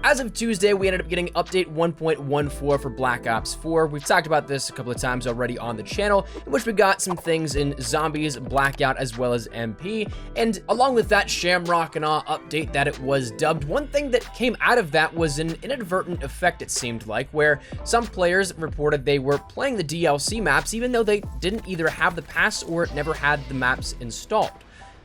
as of Tuesday, we ended up getting update 1.14 for Black Ops 4. We've talked about this a couple of times already on the channel, in which we got some things in Zombies, Blackout, as well as MP. And along with that Shamrock and Awe update that it was dubbed, one thing that came out of that was an inadvertent effect, it seemed like, where some players reported they were playing the DLC maps even though they didn't either have the pass or never had the maps installed.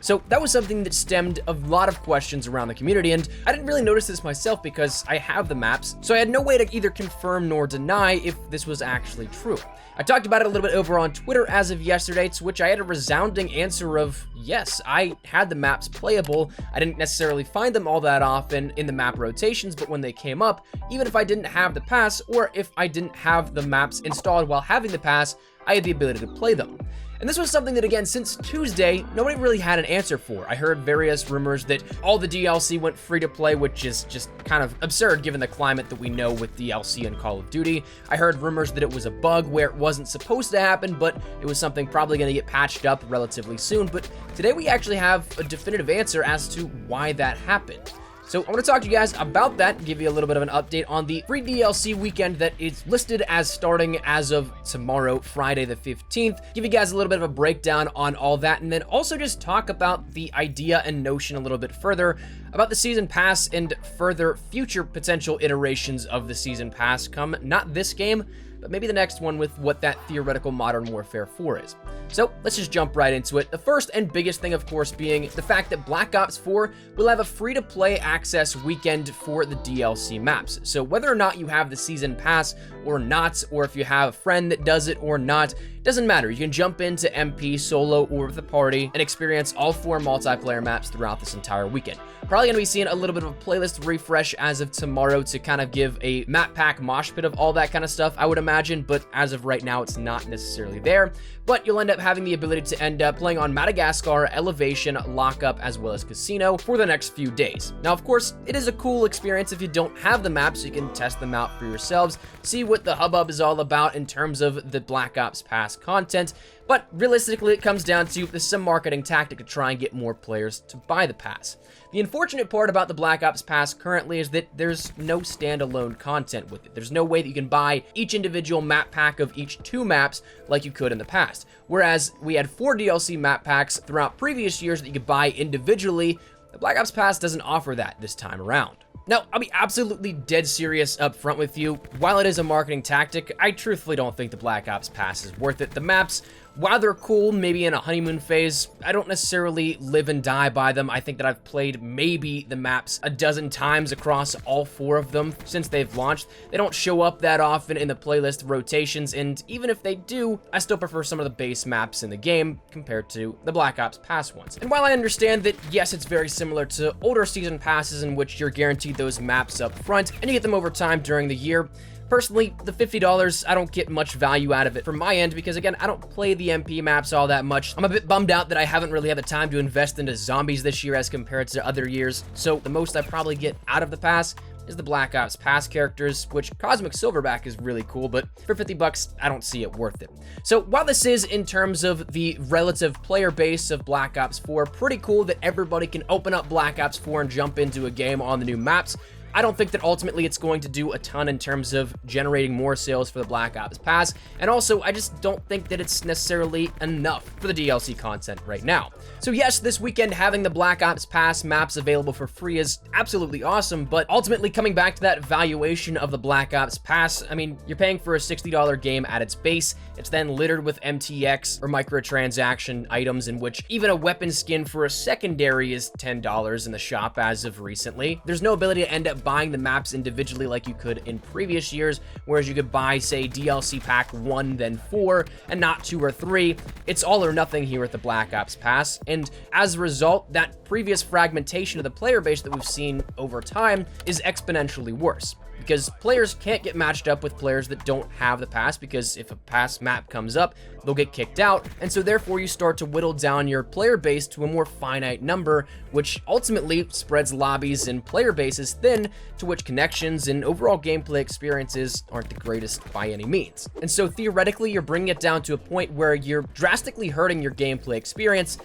So that was something that stemmed a lot of questions around the community, and I didn't really notice this myself because I have the maps, so I had no way to either confirm nor deny if this was actually true. I talked about it a little bit over on Twitter as of yesterday, to which I had a resounding answer of, yes, I had the maps playable. I didn't necessarily find them all that often in the map rotations, but when they came up, even if I didn't have the pass, or if I didn't have the maps installed while having the pass, I had the ability to play them. And this was something that, again, since Tuesday, nobody really had an answer for. I heard various rumors that all the DLC went free to play, which is just kind of absurd given the climate that we know with DLC and Call of Duty. I heard rumors that it was a bug where it wasn't supposed to happen, but it was something probably going to get patched up relatively soon. But today we actually have a definitive answer as to why that happened. So I want to talk to you guys about that, give you a little bit of an update on the free DLC weekend that is listed as starting as of tomorrow, Friday the 15th. Give you guys a little bit of a breakdown on all that, and then also just talk about the idea and notion a little bit further about the Season Pass and further future potential iterations of the Season Pass come, not this game, but maybe the next one with what that theoretical Modern Warfare 4 is. So let's just jump right into it. The first and biggest thing, of course, being the fact that Black Ops 4 will have a free-to-play access weekend for the DLC maps. So whether or not you have the Season Pass or not, or if you have a friend that does it or not, it doesn't matter. You can jump into MP, solo, or with a party and experience all 4 multiplayer maps throughout this entire weekend. Probably going to be seeing a little bit of a playlist refresh as of tomorrow to kind of give a map pack mosh pit of all that kind of stuff, I would imagine, but as of right now, it's not necessarily there. But you'll end up having the ability to end up playing on Madagascar, Elevation, Lockup, as well as Casino for the next few days. Now, of course, it is a cool experience if you don't have the maps, so you can test them out for yourselves, see what the hubbub is all about in terms of the Black Ops Pass content. But realistically, it comes down to some marketing tactic to try and get more players to buy the pass. The unfortunate part about the Black Ops Pass currently is that there's no standalone content with it. There's no way that you can buy each individual map pack of each 2 maps like you could in the past. Whereas we had 4 DLC map packs throughout previous years that you could buy individually, the Black Ops Pass doesn't offer that this time around. Now, I'll be absolutely dead serious up front with you. While it is a marketing tactic, I truthfully don't think the Black Ops Pass is worth it. The maps, while they're cool, maybe in a honeymoon phase, I don't necessarily live and die by them. I think that I've played maybe the maps a dozen times across all 4 of them since they've launched. They don't show up that often in the playlist rotations, and even if they do, I still prefer some of the base maps in the game compared to the Black Ops Pass ones. And while I understand that, yes, it's very similar to older season passes in which you're guaranteed those maps up front, and you get them over time during the year, personally, the $50, I don't get much value out of it from my end because, again, I don't play the MP maps all that much. I'm a bit bummed out that I haven't really had the time to invest into Zombies this year as compared to other years, so the most I probably get out of the pass is the Black Ops Pass characters, which Cosmic Silverback is really cool, but for $50, I don't see it worth it. So while this is, in terms of the relative player base of Black Ops 4, pretty cool that everybody can open up Black Ops 4 and jump into a game on the new maps, I don't think that ultimately it's going to do a ton in terms of generating more sales for the Black Ops Pass, and also I just don't think that it's necessarily enough for the DLC content right now. So yes, this weekend having the Black Ops Pass maps available for free is absolutely awesome, but ultimately coming back to that valuation of the Black Ops Pass, I mean, you're paying for a $60 game at its base. It's then littered with MTX or microtransaction items in which even a weapon skin for a secondary is $10 in the shop as of recently. There's no ability to end up buying the maps individually like you could in previous years, whereas you could buy, say, DLC pack 1, then 4, and not 2 or 3. It's all or nothing here at the Black Ops Pass, and as a result, that previous fragmentation of the player base that we've seen over time is exponentially worse. Because players can't get matched up with players that don't have the pass, because if a pass map comes up, they'll get kicked out, and so therefore you start to whittle down your player base to a more finite number, which ultimately spreads lobbies and player bases thin, to which connections and overall gameplay experiences aren't the greatest by any means. And so theoretically, you're bringing it down to a point where you're drastically hurting your gameplay experience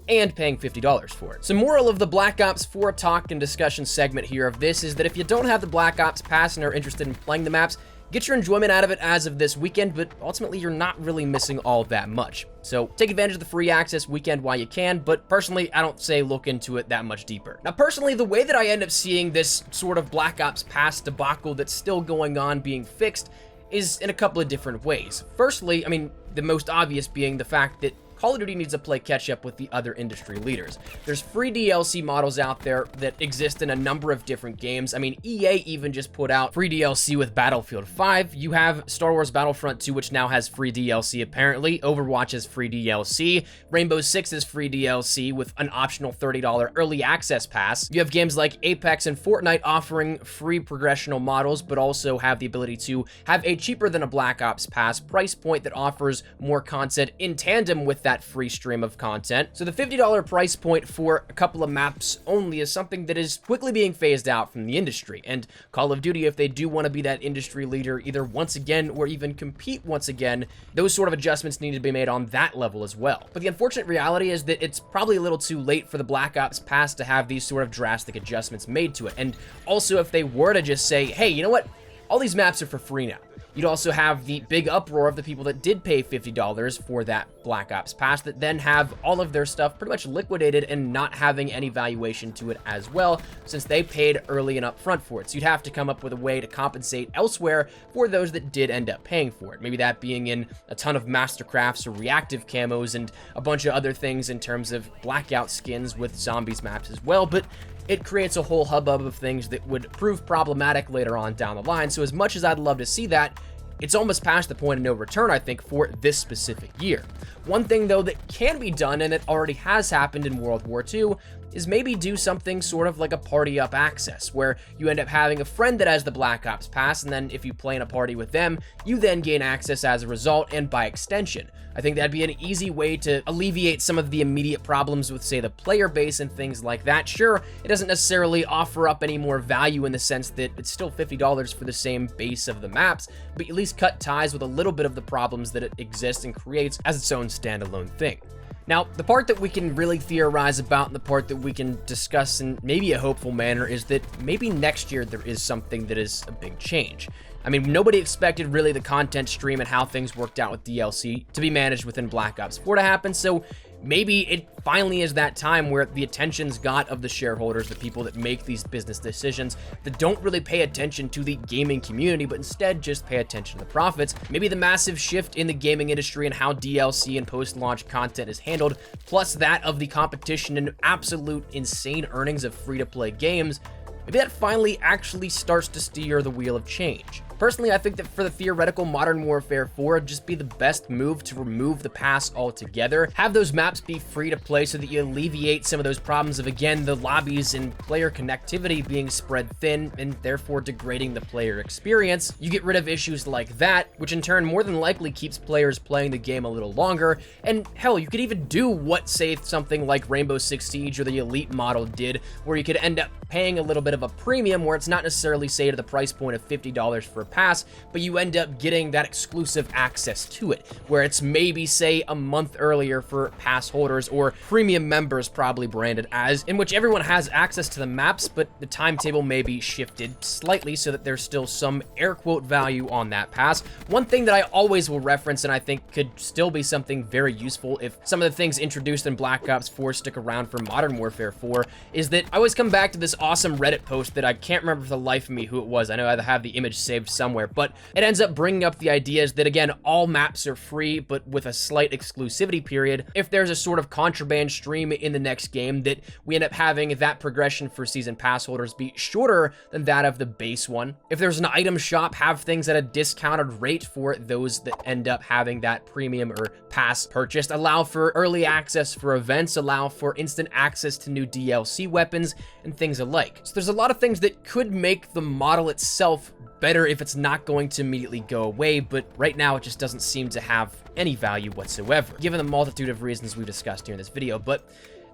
and paying $50 for it. So moral of the Black Ops 4 talk and discussion segment here of this is that if you don't have the Black Ops Pass and are interested in playing the maps, get your enjoyment out of it as of this weekend, but ultimately you're not really missing all that much. So take advantage of the free access weekend while you can, but personally, I don't say look into it that much deeper. Now, personally, the way that I end up seeing this sort of Black Ops Pass debacle that's still going on being fixed is in a couple of different ways. Firstly, I mean, the most obvious being the fact that Call of Duty needs to play catch up with the other industry leaders. There's free DLC models out there that exist in a number of different games. I mean, EA even just put out free DLC with Battlefield 5. You have Star Wars Battlefront 2, which now has free DLC apparently. Overwatch has free DLC. Rainbow Six is free DLC with an optional $30 early access pass. You have games like Apex and Fortnite offering free progressional models, but also have the ability to have a cheaper than a Black Ops Pass price point that offers more content in tandem with that free stream of content. So the $50 price point for a couple of maps only is something that is quickly being phased out from the industry. And Call of Duty, if they do want to be that industry leader either once again or even compete once again, those sort of adjustments need to be made on that level as well. But the unfortunate reality is that it's probably a little too late for the Black Ops Pass to have these sort of drastic adjustments made to it. And also, if they were to just say, hey, you know what? All these maps are for free now. You'd also have the big uproar of the people that did pay $50 for that Black Ops Pass that then have all of their stuff pretty much liquidated and not having any valuation to it as well, since they paid early and upfront for it. So you'd have to come up with a way to compensate elsewhere for those that did end up paying for it. Maybe that being in a ton of Mastercrafts or reactive camos and a bunch of other things in terms of blackout skins with zombies maps as well, but it creates a whole hubbub of things that would prove problematic later on down the line. So as much as I'd love to see that, it's almost past the point of no return, I think, for this specific year. One thing, though, that can be done, and it already has happened in World War II, is maybe do something sort of like a party up access, where you end up having a friend that has the Black Ops Pass, and then if you play in a party with them, you then gain access as a result and by extension. I think that'd be an easy way to alleviate some of the immediate problems with, say, the player base and things like that. Sure, it doesn't necessarily offer up any more value in the sense that it's still $50 for the same base of the maps, but at least cut ties with a little bit of the problems that it exists and creates as its own standalone thing. Now, the part that we can really theorize about and the part that we can discuss in maybe a hopeful manner is that maybe next year there is something that is a big change. I mean, nobody expected really the content stream and how things worked out with DLC to be managed within Black Ops 4 to happen, so maybe it finally is that time where the attention's got of the shareholders, the people that make these business decisions, that don't really pay attention to the gaming community, but instead just pay attention to the profits. Maybe the massive shift in the gaming industry and how DLC and post-launch content is handled, plus that of the competition and absolute insane earnings of free-to-play games, maybe that finally actually starts to steer the wheel of change. Personally, I think that for the theoretical Modern Warfare 4, it'd just be the best move to remove the pass altogether. Have those maps be free to play so that you alleviate some of those problems of, again, the lobbies and player connectivity being spread thin and therefore degrading the player experience. You get rid of issues like that, which in turn more than likely keeps players playing the game a little longer. And hell, you could even do what, say, something like Rainbow Six Siege or the Elite model did, where you could end up paying a little bit of a premium where it's not necessarily, say, to the price point of $50 for a pass, but you end up getting that exclusive access to it, where it's maybe, say, a month earlier for pass holders or premium members, probably branded as, in which everyone has access to the maps, but the timetable may be shifted slightly so that there's still some air quote value on that pass. One thing that I always will reference and I think could still be something very useful if some of the things introduced in Black Ops 4 stick around for Modern Warfare 4 is that I always come back to this awesome Reddit post that I can't remember for the life of me who it was. I know I have the image saved somewhere, but it ends up bringing up the ideas that, again, all maps are free, but with a slight exclusivity period. If there's a sort of contraband stream in the next game, that we end up having that progression for season pass holders be shorter than that of the base one. If there's an item shop, have things at a discounted rate for those that end up having that premium or pass purchased. Allow for early access for events, allow for instant access to new DLC weapons, and things alike. So there's a lot of things that could make the model itself better if it's not going to immediately go away, but right now it just doesn't seem to have any value whatsoever, given the multitude of reasons we discussed here in this video. But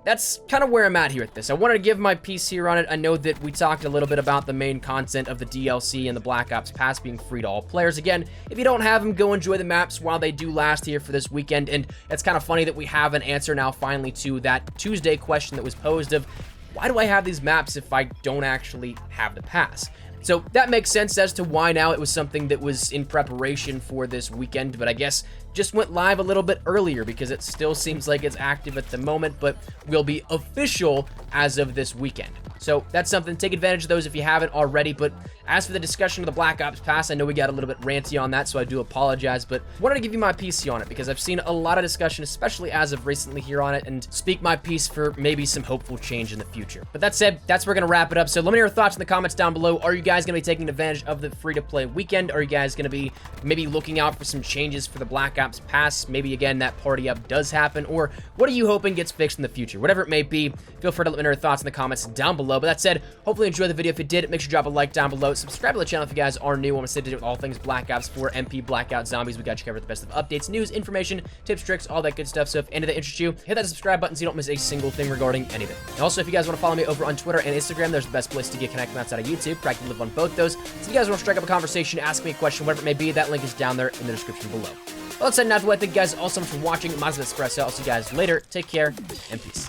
that's kind of where I'm at here with this. I wanted to give my piece here on it. I know that we talked a little bit about the main content of the DLC and the Black Ops Pass being free to all players. Again, if you don't have them, go enjoy the maps while they do last here for this weekend. And it's kind of funny that we have an answer now finally to that Tuesday question that was posed of, why do I have these maps if I don't actually have the pass? So that makes sense as to why now it was something that was in preparation for this weekend, but I guess just went live a little bit earlier because it still seems like it's active at the moment, but will be official as of this weekend. So that's something. Take advantage of those if you haven't already. But as for the discussion of the Black Ops Pass, I know we got a little bit ranty on that, so I do apologize, but wanted to give you my piece on it because I've seen a lot of discussion, especially as of recently here on it, and speak my piece for maybe some hopeful change in the future. But that said, that's where we're going to wrap it up. So let me know your thoughts in the comments down below. Are you guys going to be taking advantage of the free-to-play weekend? Are you guys going to be maybe looking out for some changes for the Black Ops Pass? Maybe, again, that party up does happen, or what are you hoping gets fixed in the future? Whatever it may be, feel free to let me know your thoughts in the comments down below. But that said, hopefully you enjoyed the video. If you did, make sure to drop a like down below. Subscribe to the channel if you guys are new. I want to stay to with all things Black Ops 4, MP, Blackout, Zombies. We got you covered the best of updates, news, information, tips, tricks, all that good stuff. So if any of that interests you, hit that subscribe button so you don't miss a single thing regarding any of it. And also, if you guys want to follow me over on Twitter and Instagram, there's the best place to get connected outside of YouTube. Practically live on both those. So if you guys want to strike up a conversation, ask me a question, whatever it may be, that link is down there in the description below. Well, that's it. Now, thank you guys all so much for watching. My name is Espresso. I'll see you guys later. Take care and peace.